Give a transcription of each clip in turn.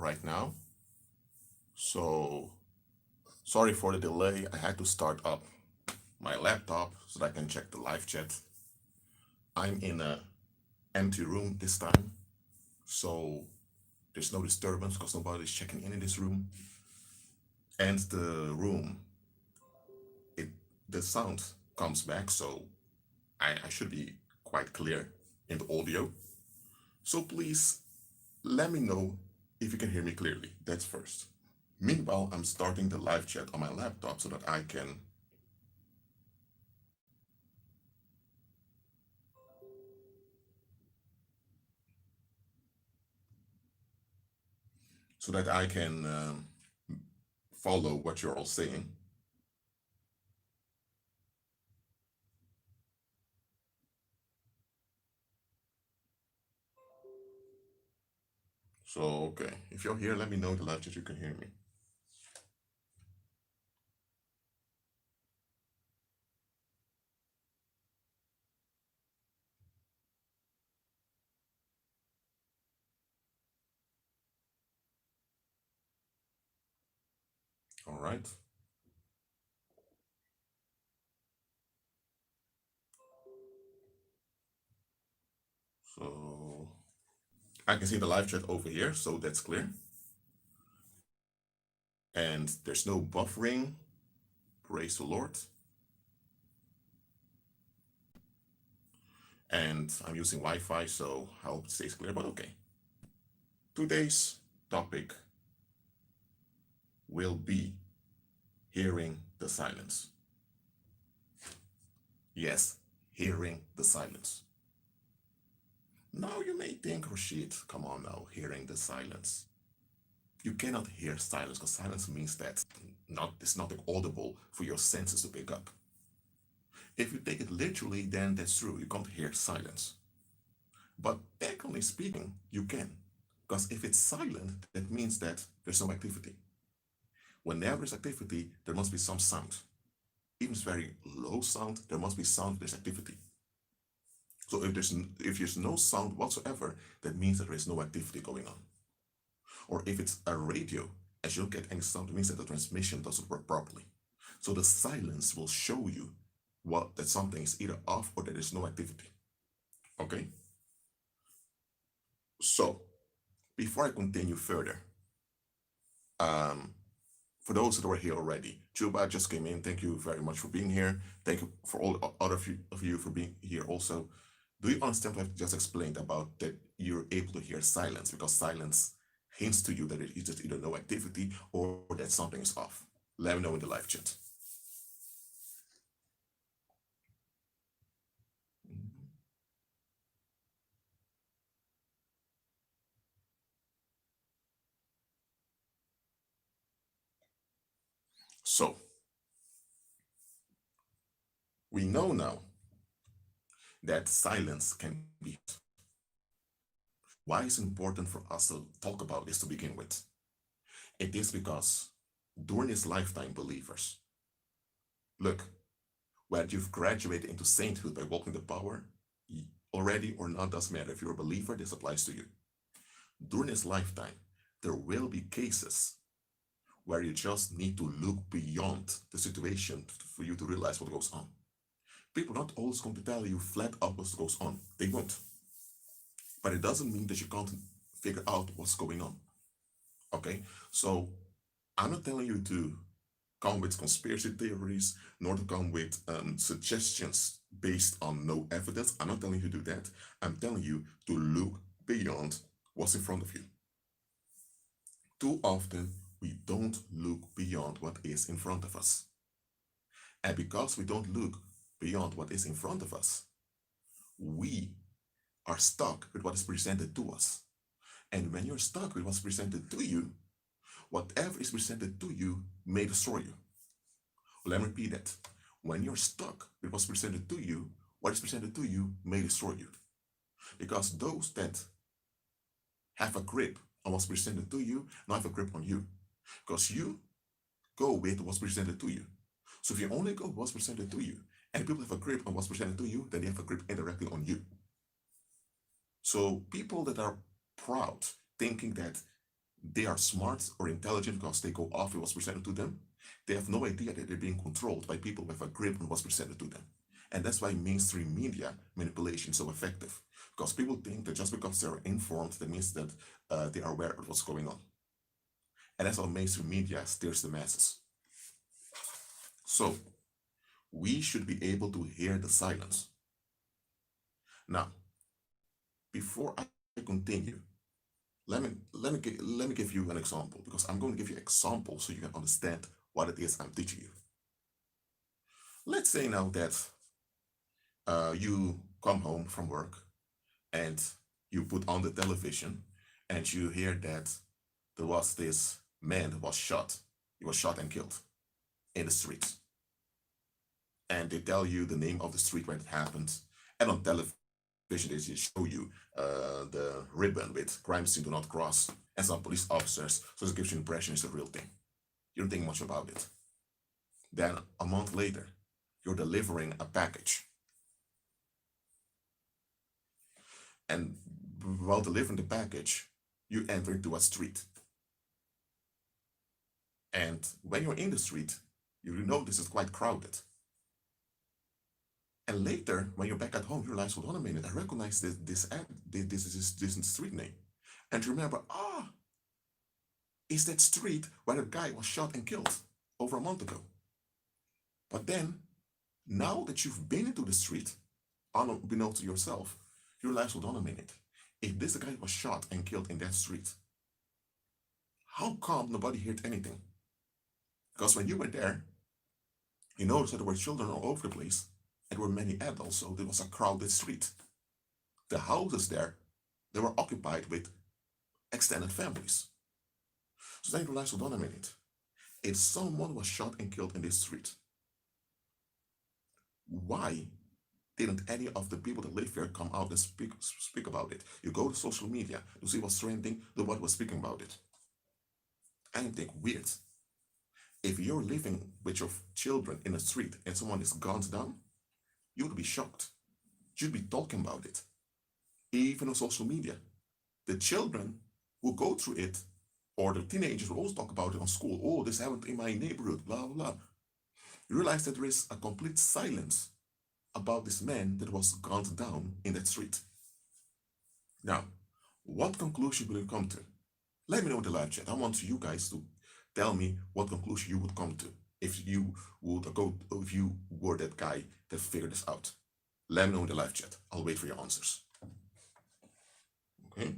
right now. So, sorry for the delay. I had to start up my laptop so that I can check the live chat. I'm in a empty room this time, so there's no disturbance because nobody's checking in this room. And the room, it the sound comes back, so I should be quite clear in the audio. So please let me know if you can hear me clearly. That's first. Meanwhile, I'm starting the live chat on my laptop so that I can follow what you're all saying. So okay, if you're here, let me know in the live chat you can hear me. All right. So I can see the live chat over here, so that's clear. And there's no buffering. Praise the Lord. And I'm using Wi-Fi, so I hope it stays clear, but okay. Today's topic will be hearing the silence. Yes, hearing the silence. Now you may think, Rashid, come on now, hearing the silence. You cannot hear silence because silence means that it's not audible for your senses to pick up. If you take it literally, then that's true. You can't hear silence. But technically speaking, you can. Because if it's silent, that means that there's no activity. Whenever there's activity, there must be some sound. Even if it's very low sound, there must be sound, there's activity. So if there's no sound whatsoever, that means that there is no activity going on. Or if it's a radio, as you don't get any sound, it means that the transmission doesn't work properly. So the silence will show you that something is either off or there is no activity. Okay? So before I continue further, for those that were here already, Juba just came in. Thank you very much for being here. Thank you for all other of you for being here also. Do you understand what I've just explained about that you're able to hear silence? Because silence hints to you that it is just either no activity or that something is off. Let me know in the live chat. So, we know now that silence can be. Why is it important for us to talk about this to begin with? It is because during his lifetime, believers, look, whether you've graduated into sainthood by walking the power already or not, doesn't matter. If you're a believer, this applies to you. During his lifetime, there will be cases where you just need to look beyond the situation for you to realize what goes on. People not always going to tell you flat out what goes on. They won't. But it doesn't mean that you can't figure out what's going on. Okay? So I'm not telling you to come with conspiracy theories, nor to come with suggestions based on no evidence. I'm not telling you to do that. I'm telling you to look beyond what's in front of you. Too often, we don't look beyond what is in front of us. And because we don't look beyond what is in front of us, we are stuck with what is presented to us. And when you're stuck with what's presented to you, whatever is presented to you may destroy you. Let me repeat that. When you're stuck with what's presented to you, what is presented to you may destroy you. Because those that have a grip on what's presented to you, not have a grip on you. Because you go with what's presented to you. So if you only go with what's presented to you, and people have a grip on what's presented to you, then they have a grip indirectly on you. So people that are proud, thinking that They are smart or intelligent because they go off with what's presented to them. They have no idea that they're being controlled by people with a grip on what's presented to them. And that's why mainstream media manipulation is so effective. Because people think that just because they're informed, that means that they are aware of what's going on. And that's how mainstream media steers the masses. So, we should be able to hear the silence. Now, before I continue, let me give you an example, because I'm going to give you examples so you can understand what it is I'm teaching you. Let's say now that you come home from work and you put on the television and you hear that there was this man who was shot. He was shot and killed in the streets. And they tell you the name of the street where it happened. And on television, they just show you the ribbon with crime scene do not cross and some police officers. So it gives you the impression it's a real thing. You don't think much about it. Then a month later, you're delivering a package. And while delivering the package, you enter into a street. And when you're in the street, you notice it's quite crowded. And later, when you're back at home, you realize, hold on a minute, I recognize this street name. And you remember, it's that street where the guy was shot and killed over a month ago. But then, now that you've been into the street, unbeknownst to yourself, you realize, hold on a minute, if this guy was shot and killed in that street, how come nobody heard anything? Because when you were there, you noticed that there were children all over the place, and there were many adults, so there was a crowded street. The houses there, they were occupied with extended families. So then you realize, hold on a minute, if someone was shot and killed in this street, why didn't any of the people that live here come out and speak about it? You go to social media to see what's trending, nobody was speaking about it. And you think, weird. If you're living with your children in a street and someone is gunned down, you would be shocked. You'd be talking about it. Even on social media. The children who go through it, or the teenagers will also talk about it on school. Oh, this happened in my neighborhood, blah, blah, blah. You realize that there is a complete silence about this man that was gunned down in that street. Now, what conclusion will you come to? Let me know in the live chat. I want you guys to tell me what conclusion you would come to if you were that guy that figured this out. Let me know in the live chat. I'll wait for your answers. Okay.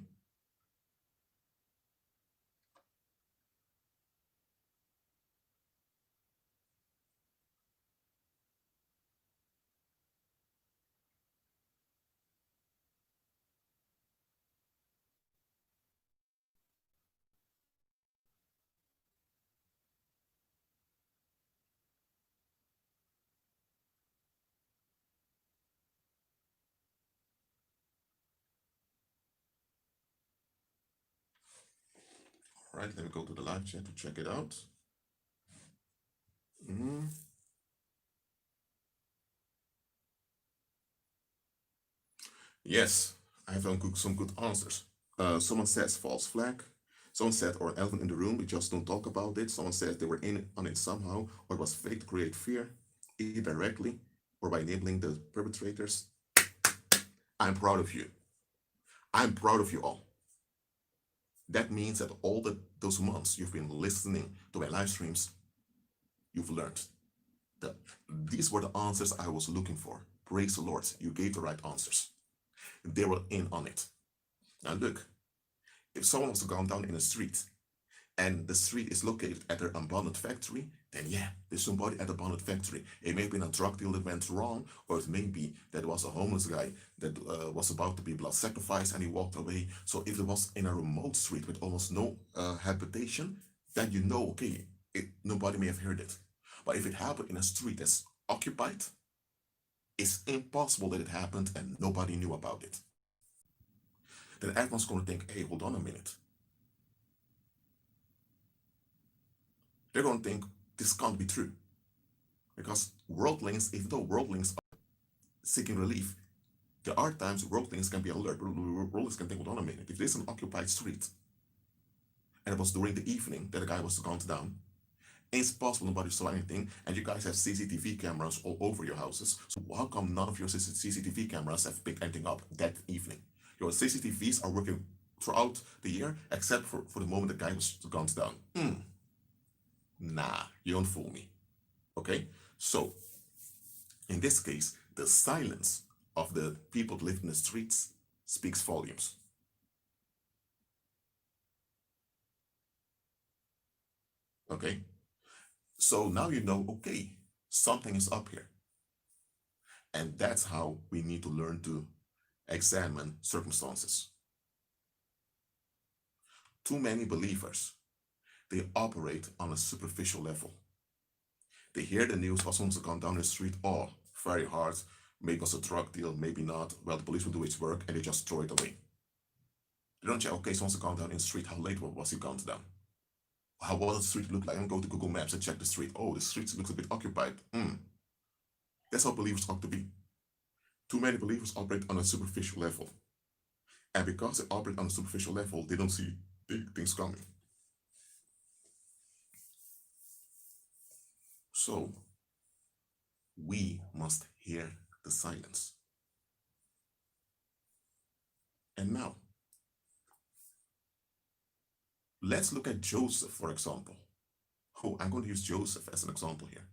All right, let me go to the live chat to check it out. Yes, I have some good answers. Someone says false flag. Someone said, or an elephant in the room, we just don't talk about it. Someone says they were in on it somehow, or it was fake to create fear, either directly or by enabling the perpetrators. I'm proud of you. I'm proud of you all. That means that all those months you've been listening to my live streams, you've learned. These were the answers I was looking for. Praise the Lord, you gave the right answers. They were in on it. Now look, if someone was to go down in the street and the street is located at an abandoned factory, then yeah, there's somebody at the abandoned factory. It may have been a drug deal that went wrong, or it may be that was a homeless guy that was about to be blood sacrificed and he walked away. So if it was in a remote street with almost no habitation, then you know, okay, nobody may have heard it. But if it happened in a street that's occupied, it's impossible that it happened and nobody knew about it. Then everyone's going to think, hey, hold on a minute. They're going to think this can't be true. Because worldlings, even though worldlings are seeking relief, there are times worldlings can be alert. Worldlings can think, hold on a minute, if this is an occupied street, and it was during the evening that the guy was gunned down. It's possible nobody saw anything, and you guys have CCTV cameras all over your houses. So how come none of your CCTV cameras have picked anything up that evening? Your CCTVs are working throughout the year, except for the moment the guy was gunned down. Nah, you don't fool me. Okay? So, in this case, the silence of the people that live in the streets speaks volumes. Okay? So now you know, okay, something is up here. And that's how we need to learn to examine circumstances. Too many believers, they operate on a superficial level. They hear the news, or someone's gone down the street, oh, very hard, maybe it was a drug deal, maybe not. Well, the police will do its work, and they just throw it away. They don't check, okay, someone's gone down in the street, how late was he gone down? How was the street look like? I'm going to Google Maps and check the street. Oh, the street looks a bit occupied. That's how believers ought to be. Too many believers operate on a superficial level. And because they operate on a superficial level, they don't see big things coming. So, we must hear the silence. And now, let's look at Joseph, for example. Oh, I'm going to use Joseph as an example here.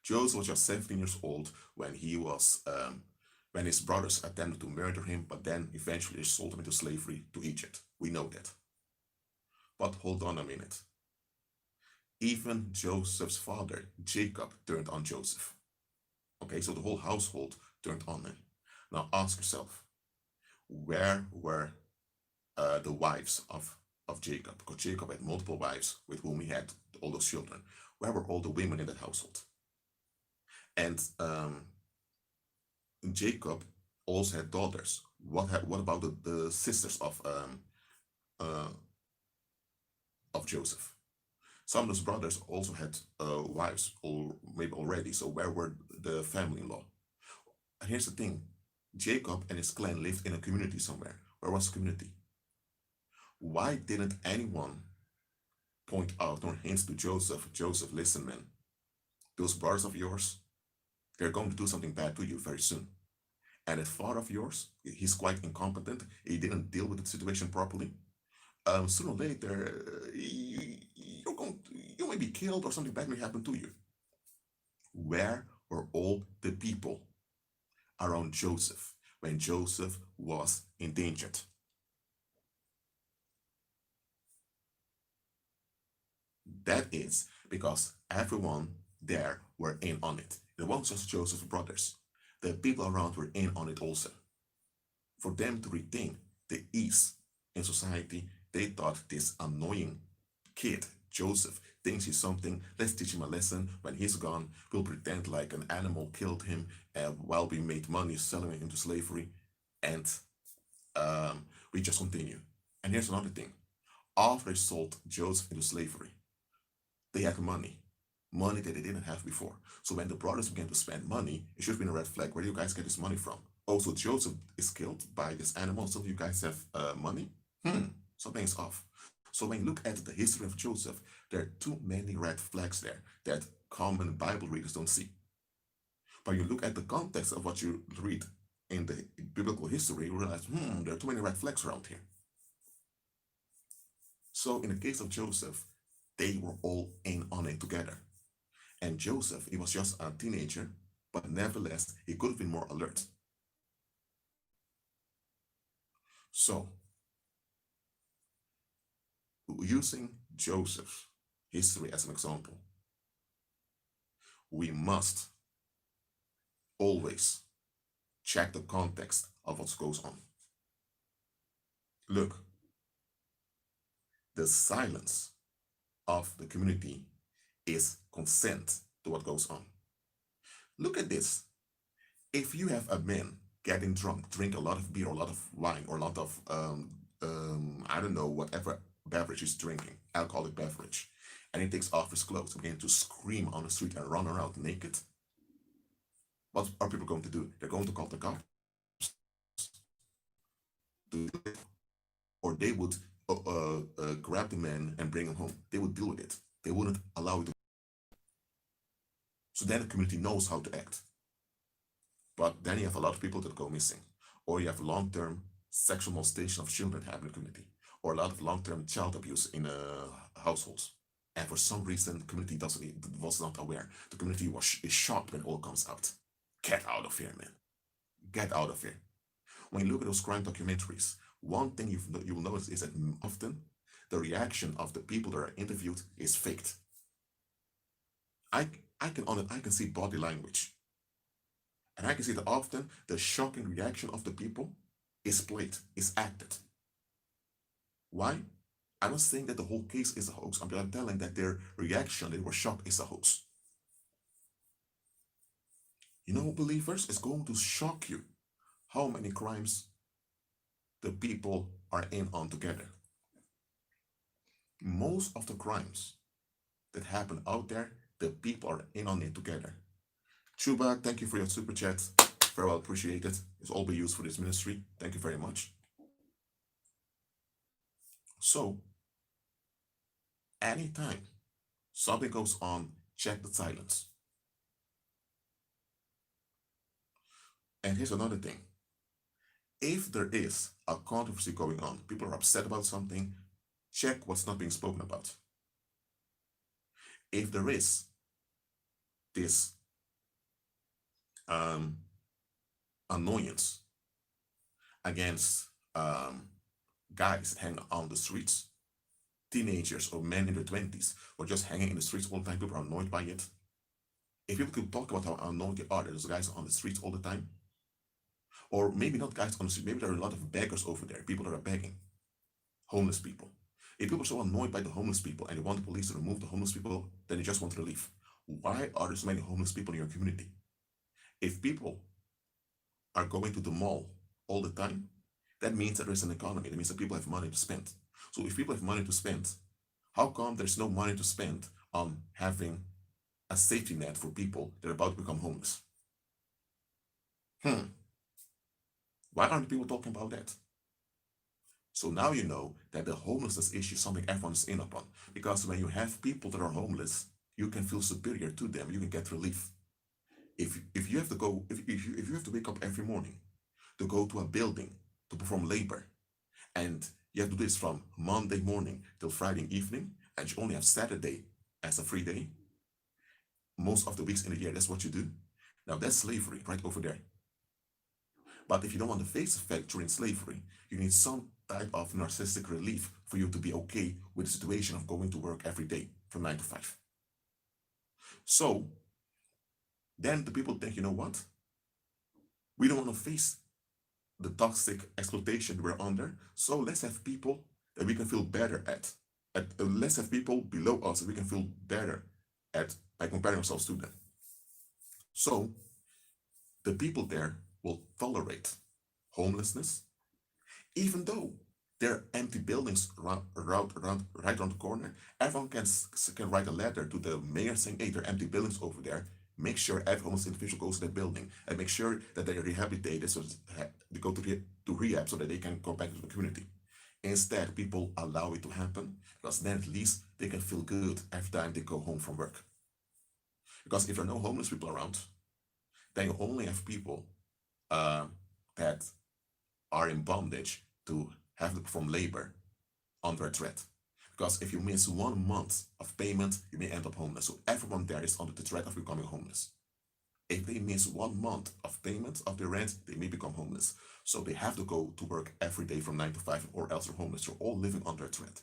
Joseph was just 17 years old when when his brothers attempted to murder him, but then eventually they sold him into slavery to Egypt. We know that. But hold on a minute. Even Joseph's father, Jacob, turned on Joseph. Okay, so the whole household turned on him. Now ask yourself, where were the wives of Jacob? Because Jacob had multiple wives with whom he had all those children. Where were all the women in that household? And Jacob also had daughters. What about the sisters of Joseph? Some of those brothers also had wives, or maybe already. So where were the family-in-law? And here's the thing: Jacob and his clan lived in a community somewhere. Where was the community? Why didn't anyone point out or hint to Joseph? Joseph, listen, man. Those brothers of yours, they're going to do something bad to you very soon. And that father of yours, he's quite incompetent. He didn't deal with the situation properly. Sooner or later, you may be killed or something bad may happen to you. Where were all the people around Joseph when Joseph was endangered? That is because everyone there were in on it. It wasn't just Joseph's brothers. The people around were in on it also. For them to retain the ease in society, they thought this annoying kid, Joseph, thinks he's something. Let's teach him a lesson. When he's gone, we'll pretend like an animal killed him while we made money selling him into slavery. And we just continue. And here's another thing. After they sold Joseph into slavery, they had money that they didn't have before. So when the brothers began to spend money, it should have been a red flag. Where do you guys get this money from? Also, Joseph is killed by this animal, so you guys have money? Something's off. So when you look at the history of Joseph, there are too many red flags there that common Bible readers don't see. But you look at the context of what you read in the biblical history, you realize, there are too many red flags around here. So in the case of Joseph, they were all in on it together. And Joseph, he was just a teenager, but nevertheless, he could have been more alert. So, using Joseph's history as an example, we must always check the context of what goes on. Look, the silence of the community is consent to what goes on. Look at this. If you have a man getting drunk, drink a lot of beer, or a lot of wine, or a lot of, I don't know, whatever beverage he's drinking, alcoholic beverage, and he takes off his clothes and begins to scream on the street and run around naked, what are people going to do? They're going to call the cops. Or they would grab the man and bring him home. They would deal with it. They wouldn't allow it to. So then the community knows how to act. But then you have a lot of people that go missing, or you have long-term sexual molestation of children happening in the community, or a lot of long-term child abuse in households. And for some reason, the community was not aware. The community is shocked when all comes out. Get out of here, man. Get out of here. When you look at those crime documentaries, one thing you will notice is that often the reaction of the people that are interviewed is faked. I can see body language. And I can see that often the shocking reaction of the people is played, is acted. Why? I'm not saying that the whole case is a hoax. I'm telling that their reaction, they were shocked, is a hoax. You know, believers, it's going to shock you how many crimes the people are in on together. Most of the crimes that happen out there, the people are in on it together. Chuba, thank you for your super chat. Very well appreciated. It's all be used for this ministry. Thank you very much. So, anytime something goes on, check the silence. And here's another thing. If there is a controversy going on, people are upset about something, check what's not being spoken about. If there is this annoyance against guys that hang on the streets, teenagers or men in their 20s, or just hanging in the streets all the time, people are annoyed by it. If people could talk about how annoyed they are, there's guys on the streets all the time, or maybe not guys on the street, maybe there are a lot of beggars over there, people that are begging, homeless people. If people are so annoyed by the homeless people and they want the police to remove the homeless people, then they just want relief. Why are there so many homeless people in your community? If people are going to the mall all the time, that means that there's an economy. That means that people have money to spend. So if people have money to spend, how come there's no money to spend on having a safety net for people that are about to become homeless? Why aren't people talking about that? So now you know that the homelessness issue is something everyone's in upon. Because when you have people that are homeless, you can feel superior to them. You can get relief. If you have to go, if you have to wake up every morning to go to a building to perform labor, and you have to do this from Monday morning till Friday evening, and you only have Saturday as a free day, most of the weeks in the year, that's what you do. Now that's slavery right over there. But if you don't want to face the fact during slavery, you need some type of narcissistic relief for you to be okay with the situation of going to work every day from 9 to 5. So then the people think, you know what? We don't want to face the toxic exploitation we're under, so let's have people that we can feel better at. Let's have people below us that we can feel better at by comparing ourselves to them. So the people there will tolerate homelessness, even though there are empty buildings right around the corner. Everyone can write a letter to the mayor saying, hey, there are empty buildings over there. Make sure every homeless individual goes to that building, and make sure that they are rehabilitated, so they go to rehab so that they can go back to the community. Instead, people allow it to happen, because then at least they can feel good every time they go home from work. Because if there are no homeless people around, then you only have people that are in bondage to have to perform labor under a threat. Because if you miss 1 month of payment, you may end up homeless. So everyone there is under the threat of becoming homeless. If they miss 1 month of payment of their rent, they may become homeless. So they have to go to work every day from 9 to 5, or else they're homeless. They're all living under a threat.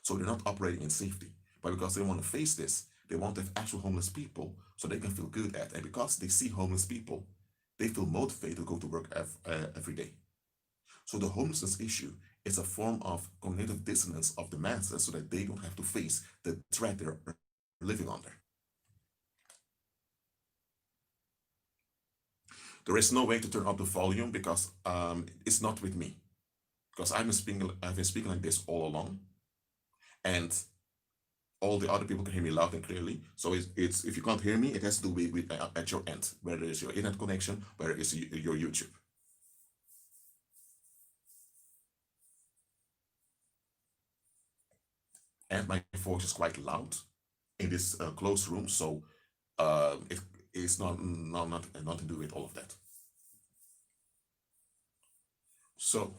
So they're not operating in safety. But because they want to face this, they want to have actual homeless people so they can feel good at. And because they see homeless people, they feel motivated to go to work every day. So the homelessness issue is a form of cognitive dissonance of the masses so that they don't have to face the threat they're living under. There is no way to turn up the volume because it's not with me. Because I've been speaking like this all along, and all the other people can hear me loud and clearly. So it's if you can't hear me, it has to do with at your end, whether it's your internet connection, whether it's your YouTube. and my voice is quite loud in this closed room, so it is not to do with all of that. So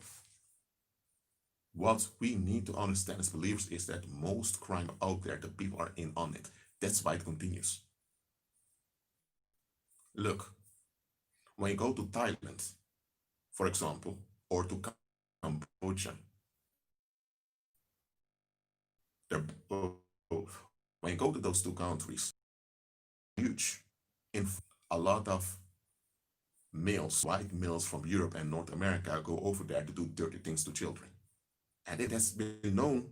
what we need to understand as believers is that most crime out there, the people are in on it. That's why it continues. Look, when you go to Thailand, for example, or to Cambodia, when you go to those two countries, huge. In a lot of males, white males from Europe and North America, go over there to do dirty things to children. And it has been known,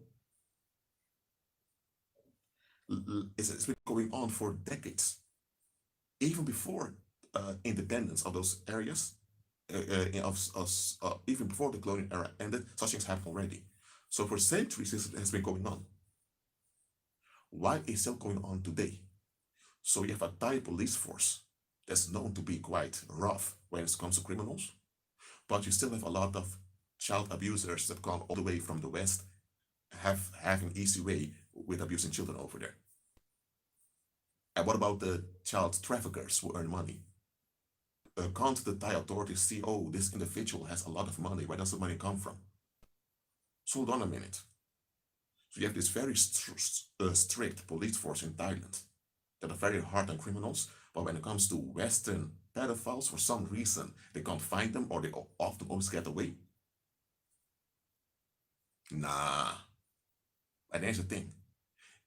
it's been going on for decades. Even before independence of those areas, even before the colonial era ended, such things happened already. So for centuries, this has been going on. Why is it still going on today? So you have a Thai police force that's known to be quite rough when it comes to criminals, but you still have a lot of child abusers that come all the way from the West, have an easy way with abusing children over there. And what about the child traffickers who earn money? Can't the Thai authorities see, oh, this individual has a lot of money, where does the money come from? So hold on a minute. So you have this very strict police force in Thailand that are very hard on criminals, but when it comes to Western pedophiles, for some reason, they can't find them or they often always get away. Nah. And here's the thing.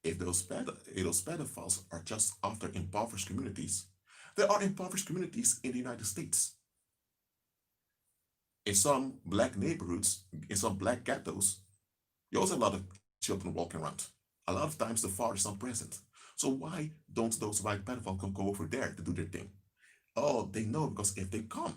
If those pedophiles are just after impoverished communities, there are impoverished communities in the United States. In some black neighborhoods, in some black ghettos, you also have a lot of children walking around. A lot of times the father is not present. So why don't those white pedophiles go over there to do their thing? Oh, they know, because if they come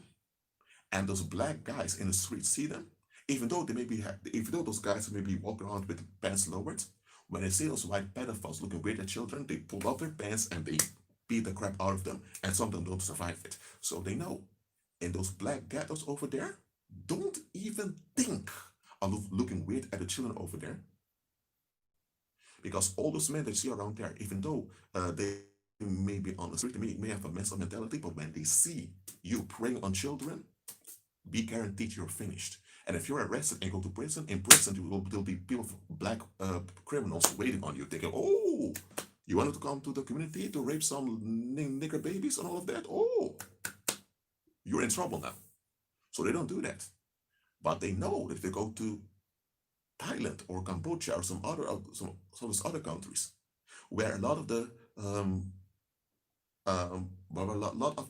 and those black guys in the street see them, even though even though those guys may be walking around with pants lowered, when they see those white pedophiles looking weird at children, they pull up their pants and they beat the crap out of them, and some of them don't survive it. So they know. In those black ghettos over there, don't even think of looking weird at the children over there. Because all those men that you see around there, even though they may be on the street, they may have a messed up mentality, but when they see you preying on children, be guaranteed you're finished. And if you're arrested and go to prison, in prison there'll be people, black criminals waiting on you, thinking, oh, you wanted to come to the community to rape some nigger babies and all of that? Oh, you're in trouble now. So they don't do that. But they know that if they go to Thailand or Cambodia or some of those other countries, where a lot of the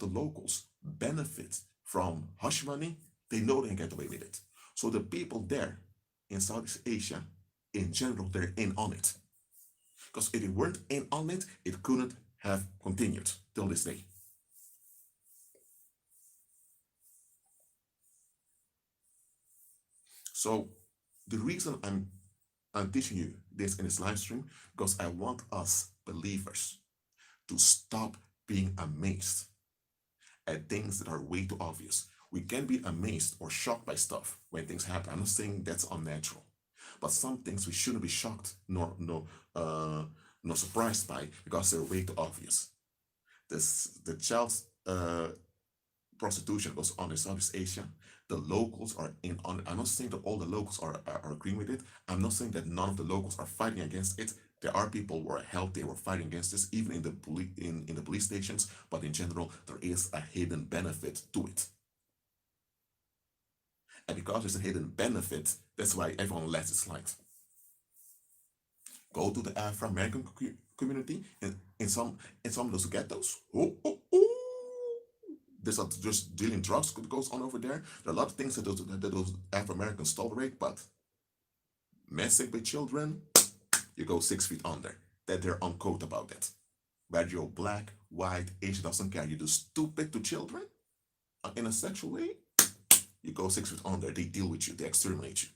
locals benefit from hush money, they know they can get away with it. So the people there in Southeast Asia, in general, they're in on it. Because if they weren't in on it, it couldn't have continued till this day. So the reason I'm teaching you this in this live stream, because I want us believers to stop being amazed at things that are way too obvious. We can be amazed or shocked by stuff when things happen. I'm not saying that's unnatural, but some things we shouldn't be shocked nor surprised by, because they're way too obvious. The child prostitution goes on in Southeast Asia. The locals are in on it. I'm not saying that all the locals are agreeing with it. I'm not saying that none of the locals are fighting against it. There are people who are healthy who are fighting against this, even in the police stations. But in general, there is a hidden benefit to it. And because there's a hidden benefit, that's why everyone lets it slide. Go to the Afro-American community in some of those ghettos. There's just dealing drugs that goes on over there. There are a lot of things that those Afro-Americans tolerate, but messing with children, you go 6 feet under. That they're on code about that. Whether you're black, white, Asian, doesn't care. You do stupid to children in a sexual way, you go 6 feet under. They deal with you. They exterminate you.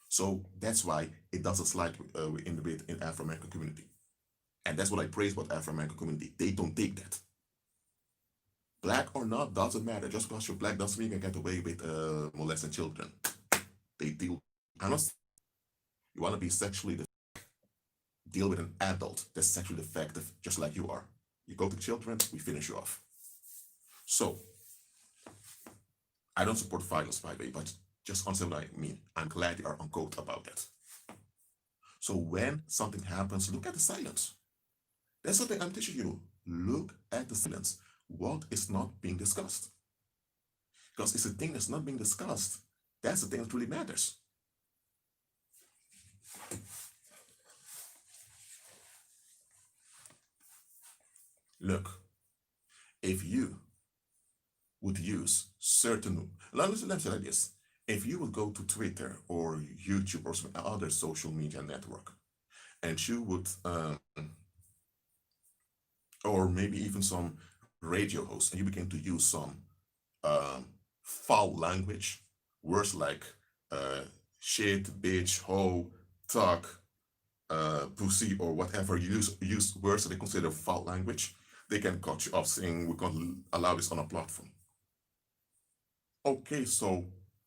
So that's why it doesn't slide in Afro-American community. And that's what I praise about Afro-American community. They don't take that. Black or not, doesn't matter. Just because you're black doesn't mean you can get away with molesting children. They deal. Honestly, you want to be sexually deal with an adult that's sexually defective, just like you are. You go to children, we finish you off. So, I don't support violence, by the way, but just understand what I mean. I'm glad you are on code about that. So, when something happens, look at the silence. That's something I'm teaching you. Look at the silence. What is not being discussed? Because it's the thing that's not being discussed. That's the thing that really matters. Look, if you would use certain, let me say like this. If you would go to Twitter or YouTube or some other social media network, and you would, or maybe even some radio host, and you begin to use some um, foul language, words like shit, bitch, hoe, talk, pussy, or whatever, use words that they consider foul language, they can cut you off saying we can't allow this on a platform. Okay, so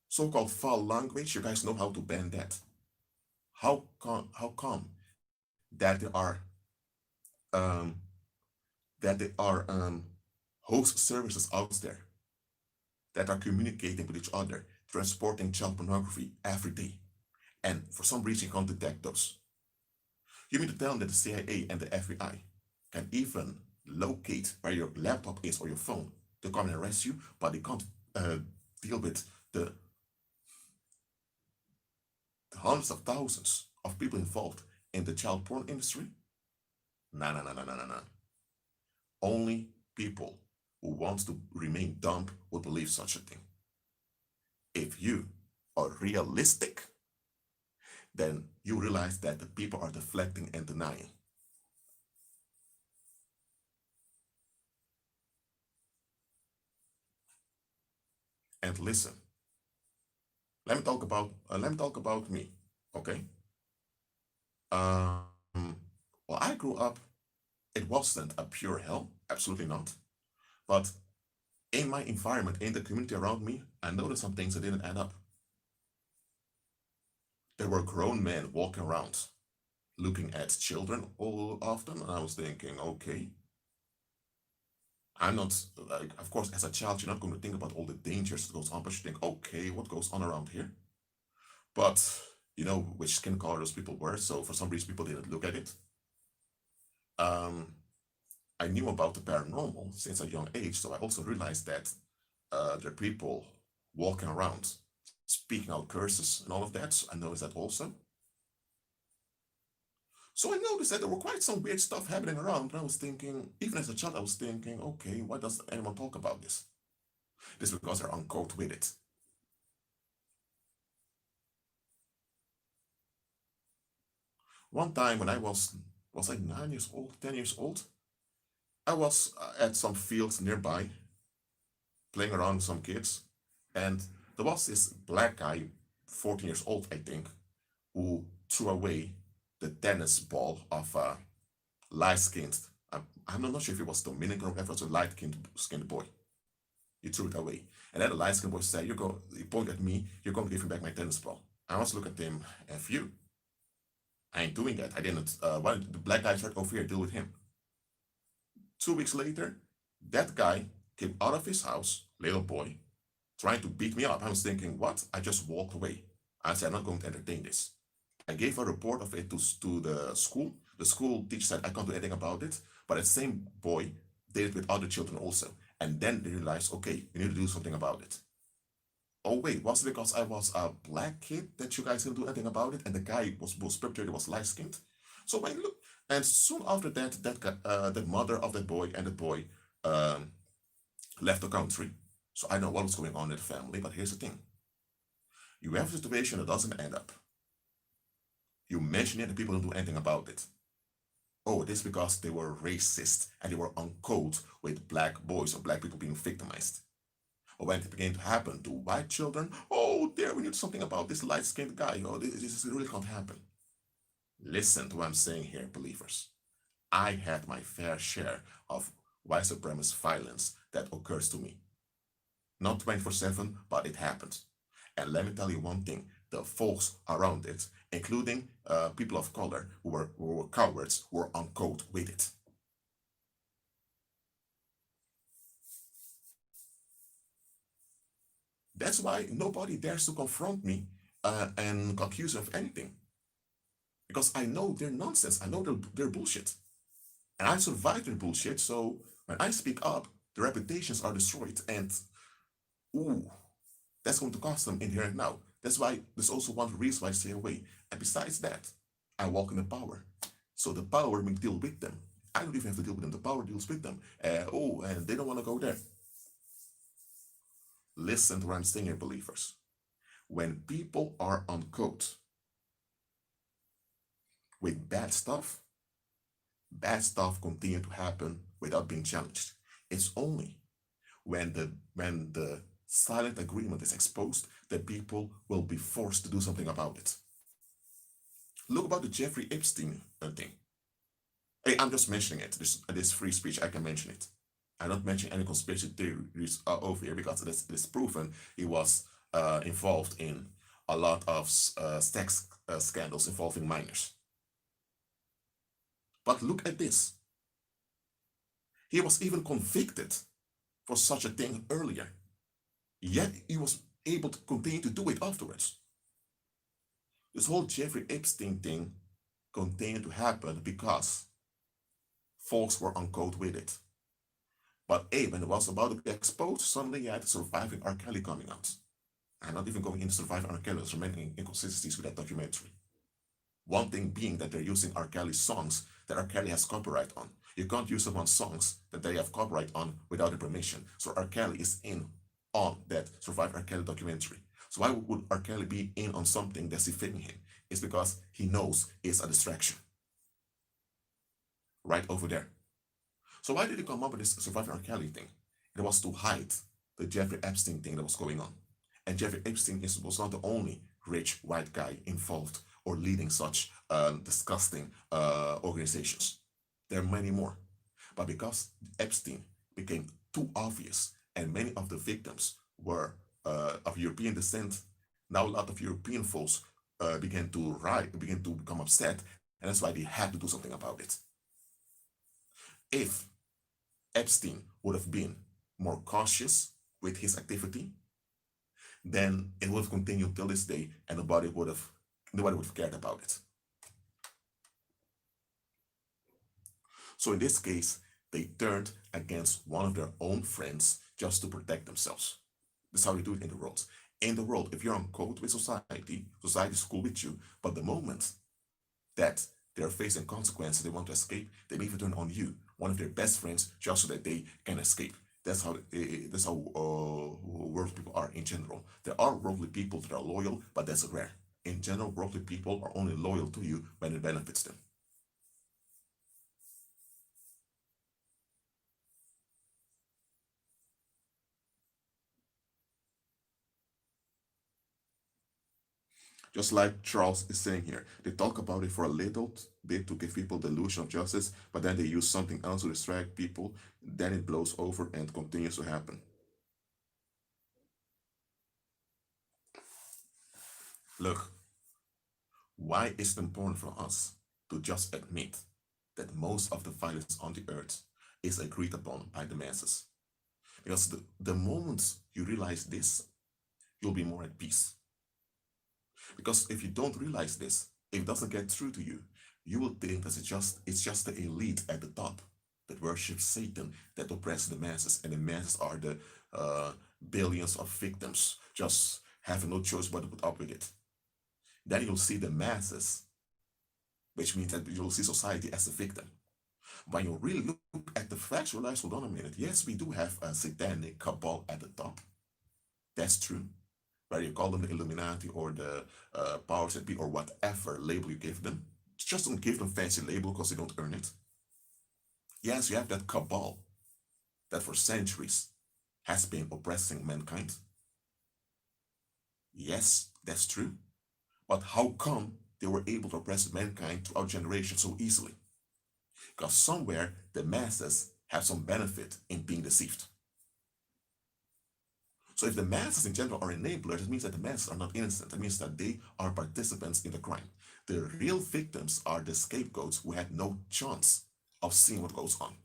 so-called foul language, you guys know how to ban that. How come that there are um, host services out there that are communicating with each other, transporting child pornography every day, and for some reason you can't detect those? You mean to tell them that the CIA and the FBI can even locate where your laptop is or your phone to come and arrest you, but they can't deal with the hundreds of thousands of people involved in the child porn industry? No, no, no, no, no, no, no. Only people who want to remain dumb will believe such a thing. If you are realistic, then you realize that the people are deflecting and denying. And listen, let me talk about me, okay? Well, I grew up. It wasn't a pure hell, absolutely not. But in my environment, in the community around me, I noticed some things that didn't add up. There were grown men walking around looking at children all often, and I was thinking, okay, I'm not like, of course, as a child, you're not going to think about all the dangers that goes on, but you think, okay, what goes on around here? But you know which skin color those people were, so for some reason people didn't look at it. Um, I knew about the paranormal since a young age, so I also realized that there are people walking around speaking out curses and all of that. So I noticed that also. So I noticed that there were quite some weird stuff happening around, and I was thinking, even as a child, I was thinking, okay, why does anyone talk about this? This is because they're on code with it. One time when I was like 9 years old, 10 years old, I was at some fields nearby playing around with some kids, and there was this black guy, 14 years old, I think, who threw away the tennis ball of a light-skinned, I'm not sure if it was Dominican or if it was a light-skinned boy. He threw it away. And then the light-skinned boy said, he pointed at me, you're going to give me back my tennis ball. I was looking at him, F you. I ain't doing that. I didn't, why did the black guy start over here, deal with him? 2 weeks later, that guy came out of his house, little boy, trying to beat me up. I was thinking, what? I just walked away. I said, I'm not going to entertain this. I gave a report of it to the school. The school teacher said, I can't do anything about it. But the same boy did it with other children also. And then they realized, okay, we need to do something about it. Oh wait, was it because I was a black kid that you guys didn't do anything about it? And the guy was perpetrator was light-skinned? So when you look, and soon after that, the mother of that boy and the boy left the country. So I know what was going on in the family, but here's the thing. You have a situation that doesn't end up. You mention it and people don't do anything about it. Oh, this is because they were racist and they were on code with black boys or black people being victimized. Or when it began to happen to white children, oh, there, we need something about this light-skinned guy. Oh, this really can't happen. Listen to what I'm saying here, believers. I had my fair share of white supremacist violence that occurs to me. Not 24/7, but it happens. And let me tell you one thing, the folks around it, including people of color who were cowards, who were on code with it. That's why nobody dares to confront me and accuse me of anything. Because I know they're nonsense. I know they're bullshit. And I survived their bullshit, so when I speak up, the reputations are destroyed. And ooh, that's going to cost them in here and now. That's why there's also one reason why I stay away. And besides that, I walk in the power. So the power will deal with them. I don't even have to deal with them. The power deals with them. And they don't want to go there. Listen to what I'm saying here, believers. When people are on code with bad stuff continue to happen without being challenged. It's only when the silent agreement is exposed that people will be forced to do something about it. Look about the Jeffrey Epstein thing. Hey, I'm just mentioning it. This free speech, I can mention it. I'm not mentioning any conspiracy theories over here because it is proven he was involved in a lot of sex scandals involving minors. But look at this. He was even convicted for such a thing earlier. Yet he was able to continue to do it afterwards. This whole Jeffrey Epstein thing continued to happen because folks were on code with it. But when it was about to be exposed, suddenly you had Surviving R. Kelly coming out. I'm not even going into Surviving R. Kelly, there's many inconsistencies with that documentary. One thing being that they're using R. Kelly's songs that R. Kelly has copyright on. You can't use someone's songs that they have copyright on without a permission. So R. Kelly is in on that Surviving R. Kelly documentary. So why would R. Kelly be in on something that's defaming him? It's because he knows it's a distraction. Right over there. So why did he come up with this Surviving R. Kelly thing? It was to hide the Jeffrey Epstein thing that was going on. And Jeffrey Epstein was not the only rich white guy involved or leading such disgusting organizations. There are many more. But because Epstein became too obvious and many of the victims were of European descent, now a lot of European folks began to become upset, and that's why they had to do something about it. If Epstein would have been more cautious with his activity, then it would have continued till this day, and nobody would have cared about it. So in this case, they turned against one of their own friends just to protect themselves. That's how they do it in the world. In the world, if you're on code with society, society is cool with you, but the moment that they're facing consequences, they want to escape, they may even turn on you, one of their best friends, just so that they can escape. That's how worldly people are in general. There are worldly people that are loyal, but that's rare. In general, worldly people are only loyal to you when it benefits them. Just like Charles is saying here, they talk about it for a little bit to give people the illusion of justice, but then they use something else to distract people. Then it blows over and continues to happen. Look, why is it important for us to just admit that most of the violence on the earth is agreed upon by the masses? Because the moment you realize this, you'll be more at peace. Because if you don't realize this, if it doesn't get through to you, you will think that it's just the elite at the top that worships Satan, that oppress the masses, and the masses are the billions of victims just having no choice but to put up with it. Then you'll see the masses, which means that you'll see society as a victim. When you really look at the facts, realize, hold on a minute, yes, we do have a satanic cabal at the top. That's true. Whether you call them the Illuminati or the powers that be or whatever label you give them, just don't give them fancy label because they don't earn it. Yes, you have that cabal that for centuries has been oppressing mankind. Yes, that's true. But how come they were able to oppress mankind throughout generations so easily? Because somewhere the masses have some benefit in being deceived. So if the masses in general are enablers, it means that the masses are not innocent. It means that they are participants in the crime. The real victims are the scapegoats who had no chance of seeing what goes on.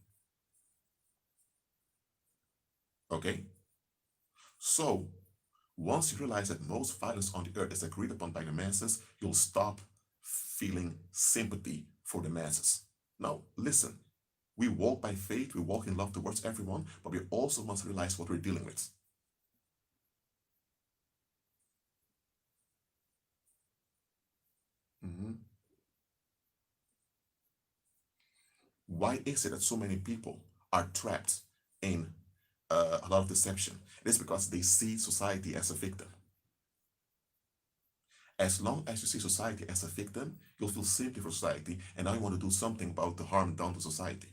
Okay? So, once you realize that most violence on the earth is agreed upon by the masses, you'll stop feeling sympathy for the masses. Now, listen. We walk by faith, we walk in love towards everyone, but we also must realize what we're dealing with. Mhm. Why is it that so many people are trapped in a lot of deception? It is because they see society as a victim. As long as you see society as a victim, you'll feel sympathy for society, and now you want to do something about the harm done to society.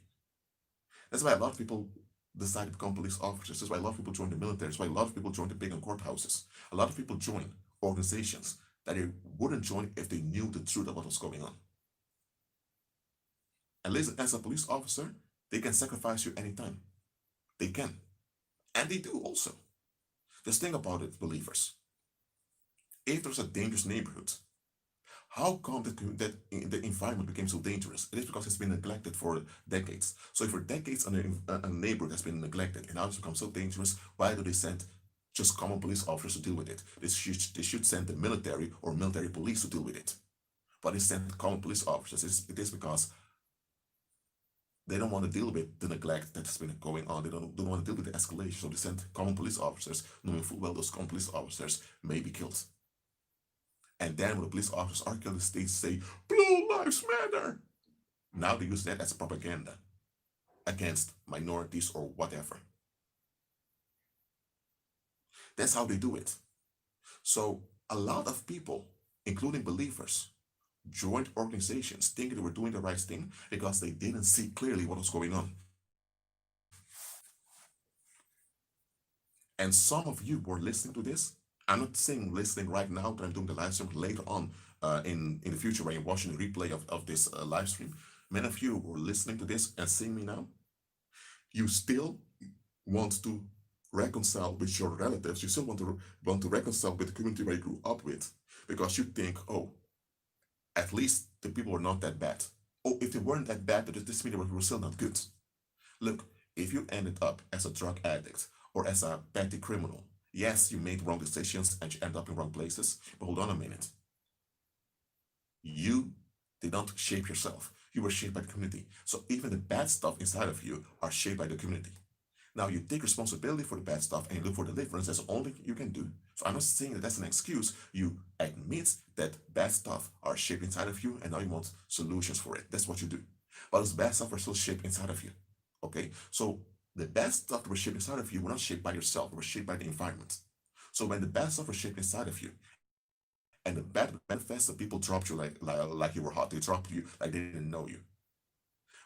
That's why a lot of people decide to become police officers. That's why a lot of people join the military. That's why a lot of people join the big courthouses. A lot of people join organizations that they wouldn't join if they knew the truth of what was going on. And listen, as a police officer, they can sacrifice you anytime. They can. And they do also. Just think about it, believers. If there's a dangerous neighborhood, how come that the environment became so dangerous? It is because it's been neglected for decades. So if for decades a neighborhood has been neglected and now it's become so dangerous, why do they send just common police officers to deal with it? They should send the military or military police to deal with it. But they send common police officers. It is because they don't want to deal with the neglect that's been going on. They don't want to deal with the escalation. So they send common police officers, knowing full well those common police officers may be killed. And then when the police officers are killed, the states say, Blue Lives Matter. Now they use that as propaganda against minorities or whatever. That's how they do it. So a lot of people, including believers, joined organizations thinking they were doing the right thing because they didn't see clearly what was going on. And some of you were listening to this. I'm not saying listening right now that I'm doing the live stream, later on in the future when you're watching the replay of this live stream. Many of you who are listening to this and seeing me now, you still want to reconcile with your relatives. You still want to reconcile with the community where you grew up with, because you think, oh, at least the people were not that bad. Oh, if they weren't that bad, then this means they were still not good. Look, if you ended up as a drug addict or as a petty criminal, yes, you made wrong decisions and you end up in wrong places. But hold on a minute. You did not shape yourself. You were shaped by the community. So even the bad stuff inside of you are shaped by the community. Now you take responsibility for the bad stuff and you look for deliverance. That's the only thing you can do. So I'm not saying that that's an excuse. You admit that bad stuff are shaped inside of you and now you want solutions for it. That's what you do. But those bad stuff are still shaped inside of you. Okay? So the bad stuff that was shaped inside of you were not shaped by yourself. It was shaped by the environment. So when the bad stuff was shaped inside of you and the bad manifests, the people dropped you like you were hot. They dropped you like they didn't know you.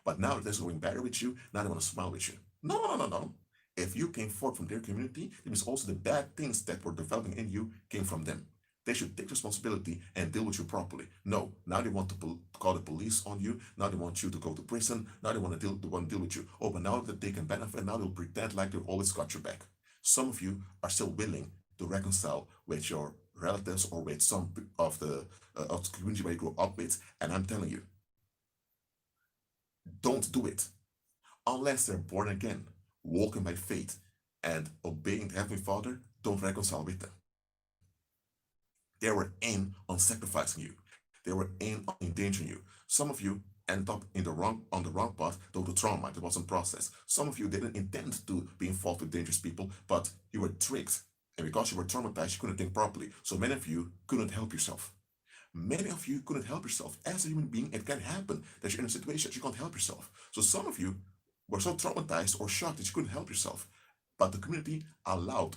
But now that they're going better with you, now they want to smile with you. No, no, no, no, no. If you came forth from their community, it means also the bad things that were developing in you came from them. They should take responsibility and deal with you properly. No, now they want to call the police on you. Now they want you to go to prison. Now they want to deal with you. Oh, but now that they can benefit, now they'll pretend like they've always got your back. Some of you are still willing to reconcile with your relatives or with some of the community where you grew up with, and I'm telling you, don't do it unless they're born again, walking by faith, and obeying the Heavenly Father. Don't reconcile with them. They were in on sacrificing you. They were in on endangering you. Some of you end up on the wrong path due to trauma that wasn't processed. Some of you didn't intend to be involved with dangerous people, but you were tricked. And because you were traumatized, you couldn't think properly. So many of you couldn't help yourself. Many of you couldn't help yourself. As a human being, it can happen that you're in a situation that you can't help yourself. So some of you were so traumatized or shocked that you couldn't help yourself. But the community allowed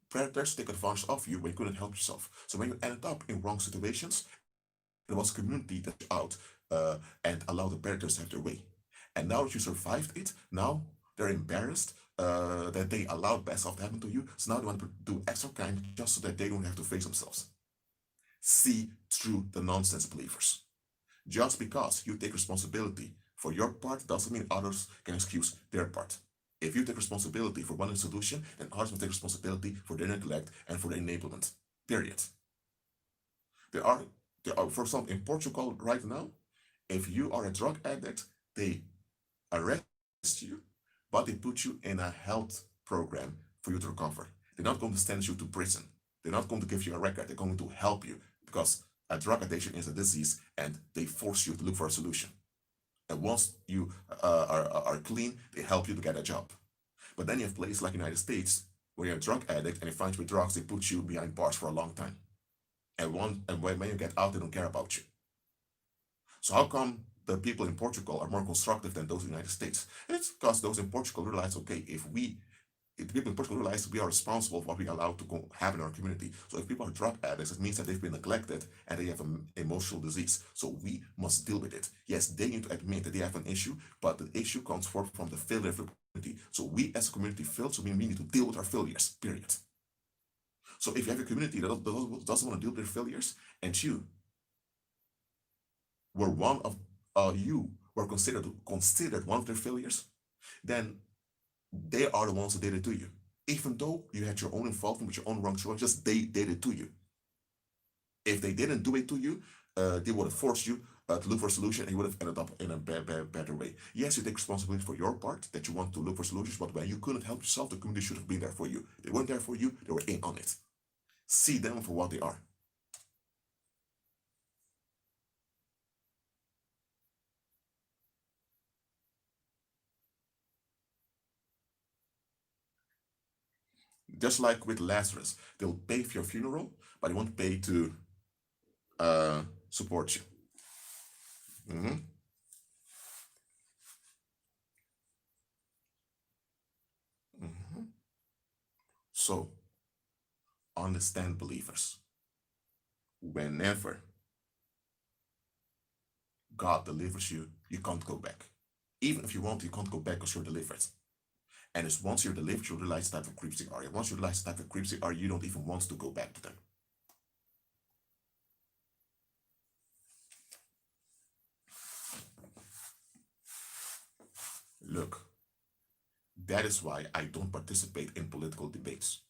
predators to take advantage of you when you couldn't help yourself. So when you ended up in wrong situations, it was community that out and allowed the predators to have their way. And now that you survived it, now they're embarrassed that they allowed bad stuff to happen to you. So now they want to do extra kind just so that they don't have to face themselves. See through the nonsense, believers. Just because you take responsibility for your part doesn't mean others can excuse their part. If you take responsibility for one solution, then others will take responsibility for their neglect and for their enablement. Period. There are For example, in Portugal right now, if you are a drug addict, they arrest you, but they put you in a health program for you to recover. They're not going to send you to prison. They're not going to give you a record. They're going to help you because a drug addiction is a disease and they force you to look for a solution. And once you are clean, they help you to get a job. But then you have places like the United States where you're a drug addict and they find you with drugs, they put you behind bars for a long time. And when you get out, they don't care about you. So how come the people in Portugal are more constructive than those in the United States? And it's because those in Portugal realize, okay, if the people in Portugal realize we are responsible for what we allow to have in our community. So if people are drug addicts, it means that they've been neglected and they have an emotional disease. So we must deal with it. Yes, they need to admit that they have an issue, but the issue comes forth from the failure of the community. So we as a community fail, so we need to deal with our failures, period. So if you have a community that doesn't want to deal with their failures, and were one of you were considered one of their failures, then they are the ones who did it to you. Even though you had your own involvement with your own wrong choices, they did it to you. If they didn't do it to you, they would have forced you to look for a solution and you would have ended up in a better way. Yes, you take responsibility for your part, that you want to look for solutions, but when you couldn't help yourself, the community should have been there for you. They weren't there for you, they were in on it. See them for what they are. Just like with Lazarus, they'll pay for your funeral, but they won't pay to support you. Mhm. Mhm. So, understand, believers, whenever God delivers you, you can't go back. Even if you want, you can't go back because you're delivered. And it's once you're delivered, you realize the type of creeps they are. And once you realize the type of creeps they are, you don't even want to go back to them. Look, that is why I don't participate in political debates